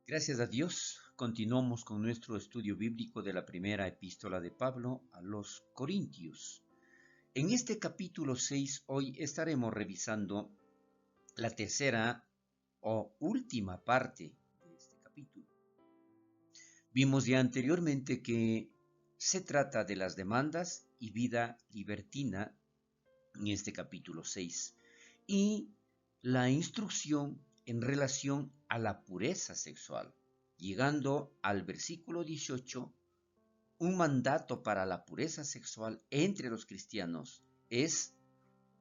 Gracias a Dios, continuamos con nuestro estudio bíblico de la primera epístola de Pablo a los Corintios. En este capítulo 6 hoy estaremos revisando la tercera o última parte de este capítulo. Vimos ya anteriormente que se trata de las demandas y vida libertina en este capítulo 6 y la instrucción en relación a la pureza sexual, llegando al versículo 18, un mandato para la pureza sexual entre los cristianos es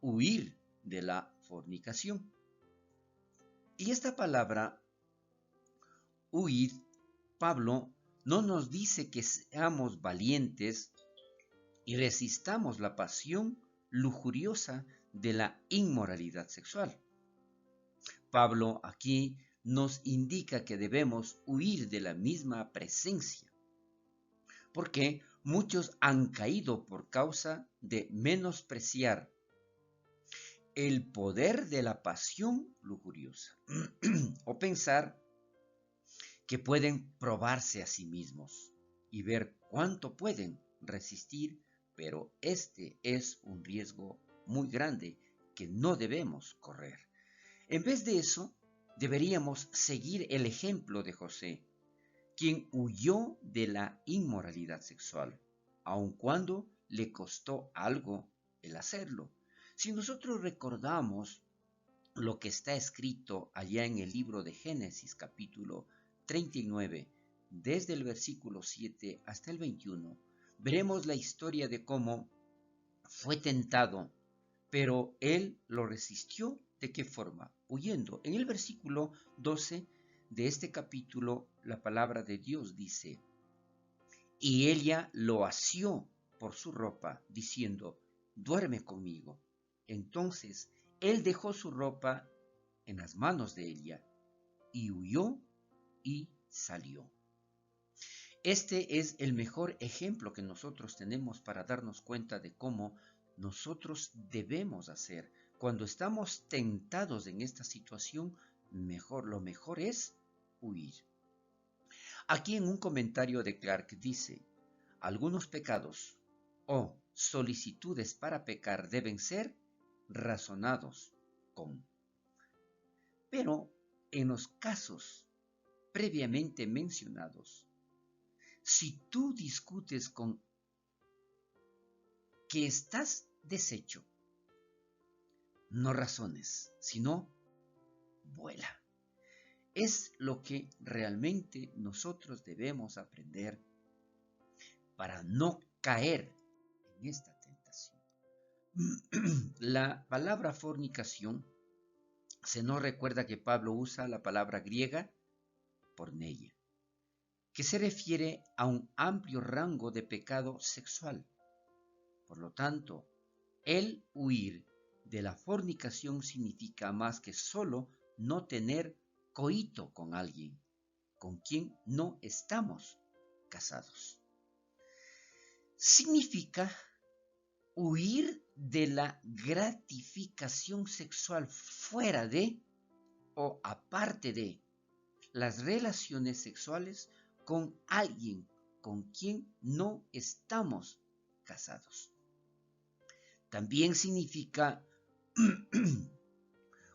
huir de la fornicación. Y esta palabra, huir, Pablo no nos dice que seamos valientes y resistamos la pasión lujuriosa de la inmoralidad sexual. Pablo aquí nos indica que debemos huir de la misma presencia, porque muchos han caído por causa de menospreciar el poder de la pasión lujuriosa o pensar que pueden probarse a sí mismos y ver cuánto pueden resistir, pero este es un riesgo muy grande que no debemos correr. En vez de eso, deberíamos seguir el ejemplo de José, quien huyó de la inmoralidad sexual, aun cuando le costó algo el hacerlo. Si nosotros recordamos lo que está escrito allá en el libro de Génesis capítulo 39, desde el versículo 7 hasta el 21, veremos la historia de cómo fue tentado, pero él lo resistió. ¿De qué forma? Huyendo. En el versículo 12 de este capítulo, la palabra de Dios dice: y ella lo asió por su ropa, diciendo: duerme conmigo. Entonces él dejó su ropa en las manos de ella, y huyó y salió. Este es el mejor ejemplo que nosotros tenemos para darnos cuenta de cómo nosotros debemos hacer. Cuando estamos tentados en esta situación, lo mejor es huir. Aquí en un comentario de Clark dice: algunos pecados o solicitudes para pecar deben ser razonados con. Pero en los casos previamente mencionados, si tú discutes con que estás deshecho, no razones, sino vuela. Es lo que realmente nosotros debemos aprender para no caer en esta tentación. La palabra fornicación, se nos recuerda que Pablo usa la palabra griega porneia, que se refiere a un amplio rango de pecado sexual. Por lo tanto, el huir de la fornicación significa más que solo no tener coito con alguien con quien no estamos casados. Significa huir de la gratificación sexual fuera de o aparte de las relaciones sexuales con alguien con quien no estamos casados. También significa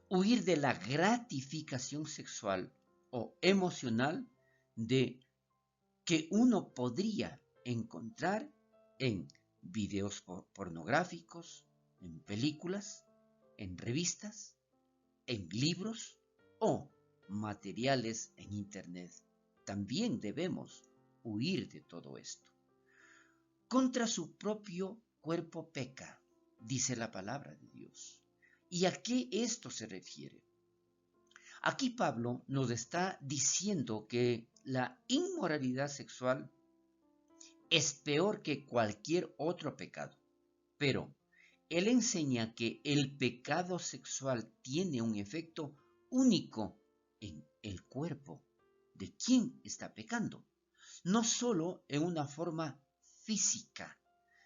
huir de la gratificación sexual o emocional de que uno podría encontrar en videos pornográficos, en películas, en revistas, en libros o materiales en Internet. También debemos huir de todo esto. Contra su propio cuerpo peca, dice la palabra de Dios. ¿Y a qué esto se refiere? Aquí Pablo nos está diciendo que la inmoralidad sexual es peor que cualquier otro pecado, pero él enseña que el pecado sexual tiene un efecto único en el cuerpo de quien está pecando, no solo en una forma física,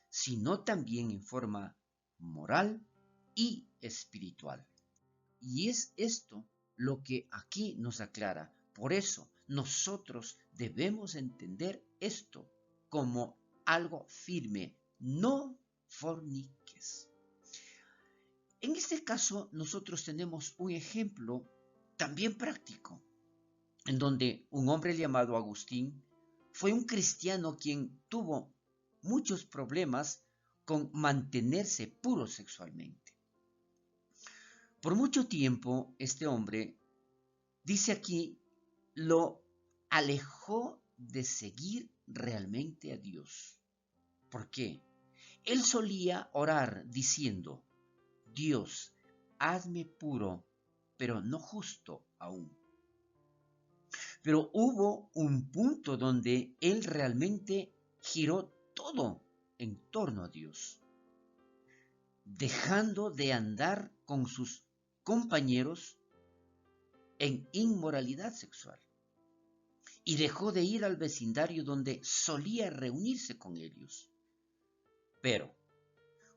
sino también en forma moral y espiritual. Y es esto lo que aquí nos aclara. Por eso nosotros debemos entender esto como algo firme. No forniques. En este caso, nosotros tenemos un ejemplo también práctico, en donde un hombre llamado Agustín fue un cristiano quien tuvo muchos problemas con mantenerse puro sexualmente. Por mucho tiempo, este hombre, dice aquí, lo alejó de seguir realmente a Dios. ¿Por qué? Él solía orar diciendo: Dios, hazme puro, pero no justo aún. Pero hubo un punto donde él realmente giró todo en torno a Dios, dejando de andar con sus compañeros en inmoralidad sexual y dejó de ir al vecindario donde solía reunirse con ellos. Pero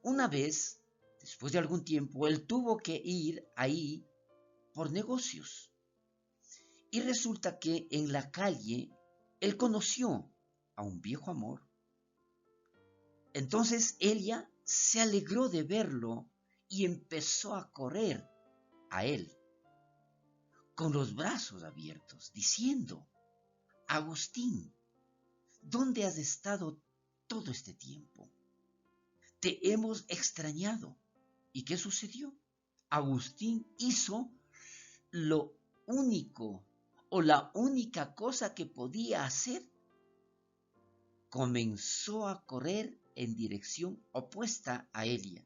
una vez, después de algún tiempo, él tuvo que ir ahí por negocios. Y resulta que en la calle él conoció a un viejo amor. Entonces ella se alegró de verlo y empezó a correr a él con los brazos abiertos, diciendo: Agustín, ¿dónde has estado todo este tiempo? Te hemos extrañado. ¿Y qué sucedió? Agustín hizo lo único o la única cosa que podía hacer. Comenzó a correr en dirección opuesta a ella.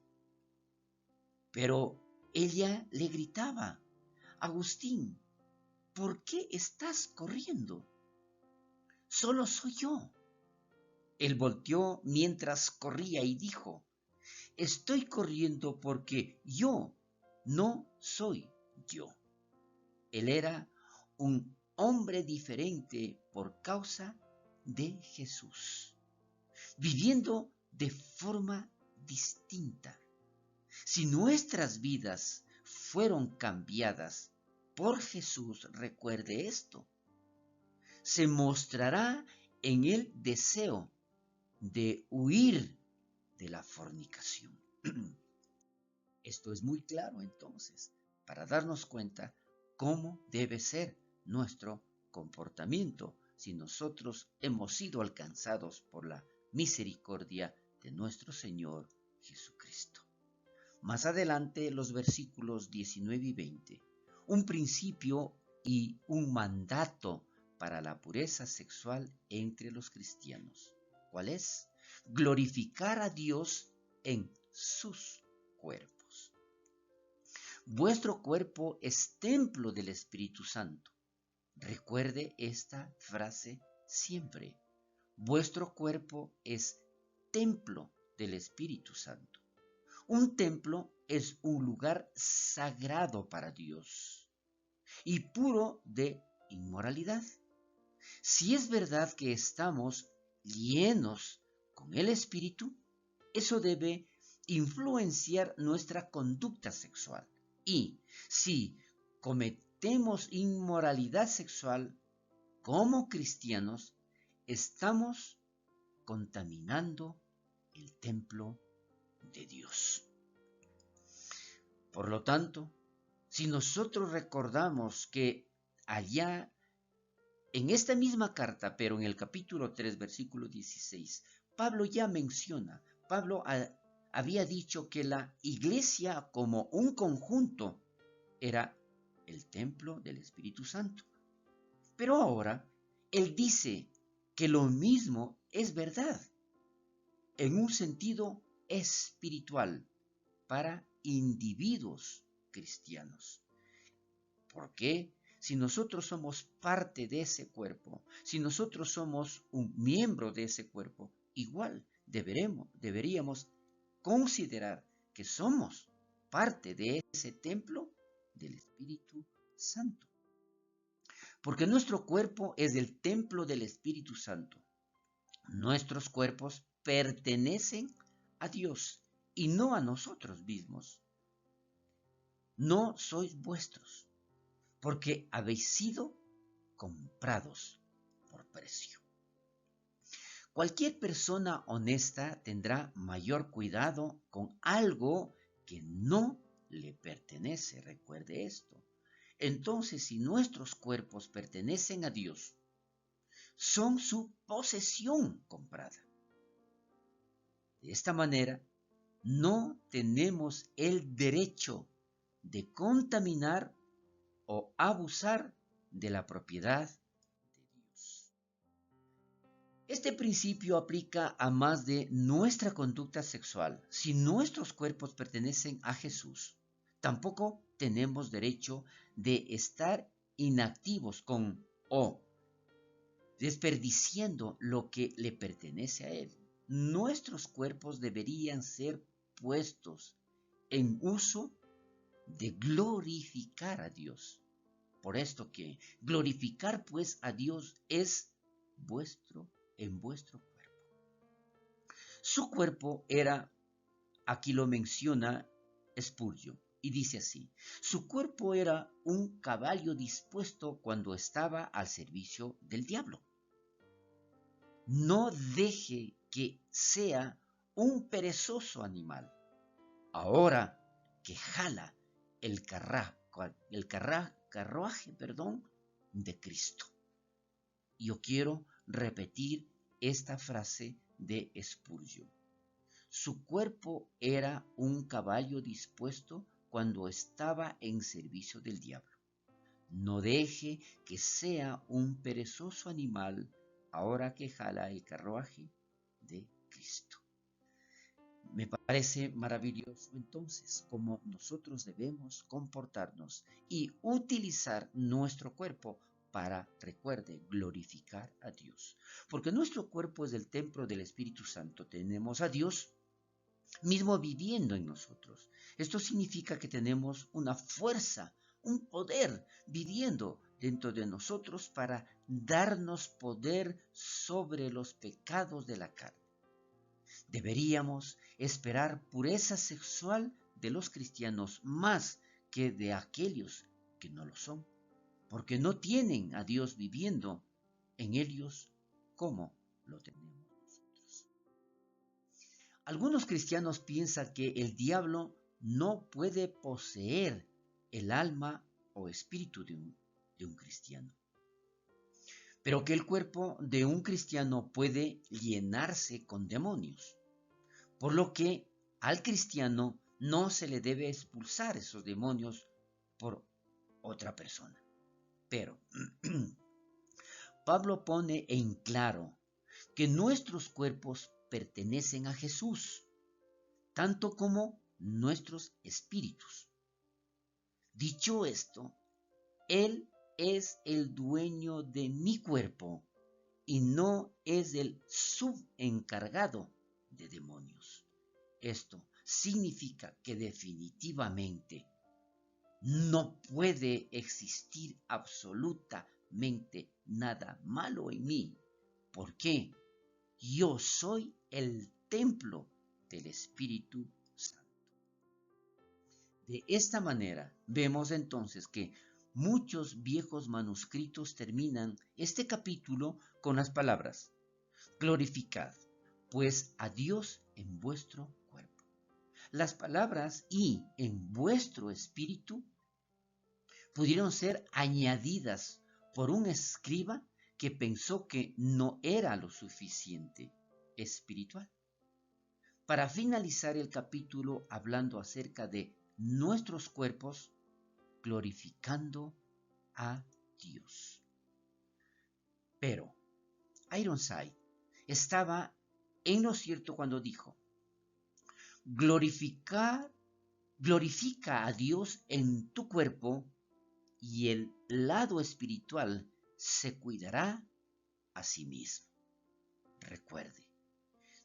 Pero ella le gritaba: Agustín, ¿por qué estás corriendo? Solo soy yo. Él volteó mientras corría y dijo: Estoy corriendo porque yo no soy yo. Él era un hombre diferente por causa de Jesús, viviendo de forma distinta. Si nuestras vidas fueron cambiadas por Jesús, recuerde esto, se mostrará en el deseo de huir de la fornicación. Esto es muy claro entonces para darnos cuenta cómo debe ser nuestro comportamiento si nosotros hemos sido alcanzados por la misericordia de nuestro Señor Jesucristo. Más adelante, los versículos 19 y 20, un principio y un mandato para la pureza sexual entre los cristianos. ¿Cuál es? Glorificar a Dios en sus cuerpos. Vuestro cuerpo es templo del Espíritu Santo. Recuerde esta frase siempre. Vuestro cuerpo es templo del Espíritu Santo. Un templo es un lugar sagrado para Dios y puro de inmoralidad. Si es verdad que estamos llenos con el Espíritu, eso debe influenciar nuestra conducta sexual. Y si cometemos inmoralidad sexual como cristianos, estamos contaminando el templo de Dios. Por lo tanto, si nosotros recordamos que allá en esta misma carta, pero en el capítulo 3, versículo 16, Pablo ya menciona, había dicho que la iglesia como un conjunto era el templo del Espíritu Santo. Pero ahora él dice que lo mismo es verdad en un sentido espiritual para individuos cristianos. ¿Por qué? Si nosotros somos parte de ese cuerpo, si nosotros somos un miembro de ese cuerpo, igual deberíamos considerar que somos parte de ese templo del Espíritu Santo. Porque nuestro cuerpo es el templo del Espíritu Santo. Nuestros cuerpos pertenecen a Dios y no a nosotros mismos. No sois vuestros, porque habéis sido comprados por precio. Cualquier persona honesta tendrá mayor cuidado con algo que no le pertenece, recuerde esto. Entonces, si nuestros cuerpos pertenecen a Dios, son su posesión comprada. De esta manera, no tenemos el derecho de contaminar o abusar de la propiedad de Dios. Este principio aplica a más de nuestra conducta sexual. Si nuestros cuerpos pertenecen a Jesús, tampoco tenemos derecho de estar inactivos con o desperdiciando lo que le pertenece a Él. Nuestros cuerpos deberían ser puestos en uso de glorificar a Dios. Por esto que glorificar pues a Dios es en vuestro cuerpo. Su cuerpo era, aquí lo menciona Spurgeon, y dice así: su cuerpo era un caballo dispuesto cuando estaba al servicio del diablo. No deje que sea un perezoso animal, ahora que jala el carruaje de Cristo. Yo quiero repetir esta frase de Spurgeon. Su cuerpo era un caballo dispuesto cuando estaba en servicio del diablo. No deje que sea un perezoso animal ahora que jala el carruaje de Cristo. Me parece maravilloso entonces cómo nosotros debemos comportarnos y utilizar nuestro cuerpo para, recuerde, glorificar a Dios. Porque nuestro cuerpo es el templo del Espíritu Santo. Tenemos a Dios mismo viviendo en nosotros. Esto significa que tenemos una fuerza, un poder viviendo dentro de nosotros para darnos poder sobre los pecados de la carne. Deberíamos esperar pureza sexual de los cristianos más que de aquellos que no lo son, porque no tienen a Dios viviendo en ellos como lo tenemos nosotros. Algunos cristianos piensan que el diablo no puede poseer el alma o espíritu de un cristiano, pero que el cuerpo de un cristiano puede llenarse con demonios, por lo que al cristiano no se le debe expulsar esos demonios por otra persona. Pero Pablo pone en claro que nuestros cuerpos pertenecen a Jesús, tanto como nuestros espíritus. Dicho esto, Él es el dueño de mi cuerpo y no es el subencargado de demonios. Esto significa que definitivamente no puede existir absolutamente nada malo en mí, porque yo soy el templo del Espíritu Santo. De esta manera, vemos entonces que muchos viejos manuscritos terminan este capítulo con las palabras: glorificad, pues, a Dios en vuestro cuerpo. Las palabras "y en vuestro espíritu" pudieron ser añadidas por un escriba que pensó que no era lo suficiente espiritual. Para finalizar el capítulo hablando acerca de nuestros cuerpos, glorificando a Dios. Pero Ironside estaba en lo cierto cuando dijo: glorifica a Dios en tu cuerpo y el lado espiritual se cuidará a sí mismo. Recuerde,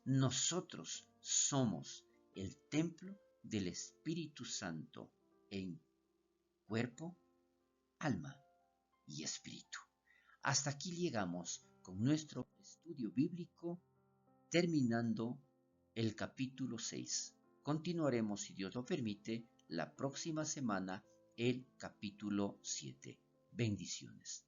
nosotros somos el templo del Espíritu Santo en cuerpo, alma y espíritu. Hasta aquí llegamos con nuestro estudio bíblico, terminando el capítulo 6. Continuaremos, si Dios lo permite, la próxima semana el capítulo 7. Bendiciones.